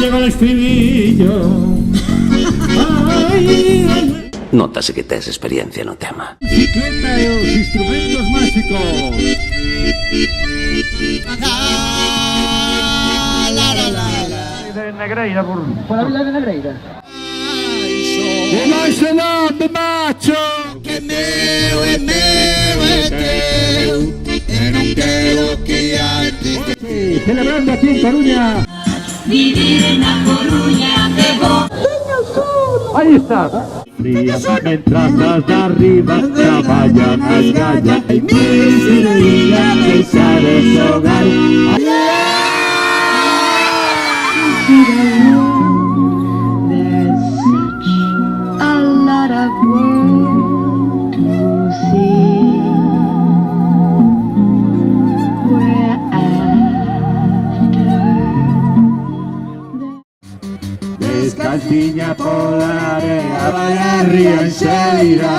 llega el estribillo. Ay, ay. Nótase que tes experiencia no tema. Bicicleta e os instrumentos máxicos. De Negreira, por la vila de Negreira. Que máis se non de macho. Que meu é teu. E non quero que antes. Sí, celebrando aquí en Coruña. Vivir na Coruña de bo. Ahí está. Frías mientras las de arriba trabajan as gallas. Hay miles de días que sabes hogar. There's such a lot of world to see. We're after Descalciña pola area, vai a ría enseguida.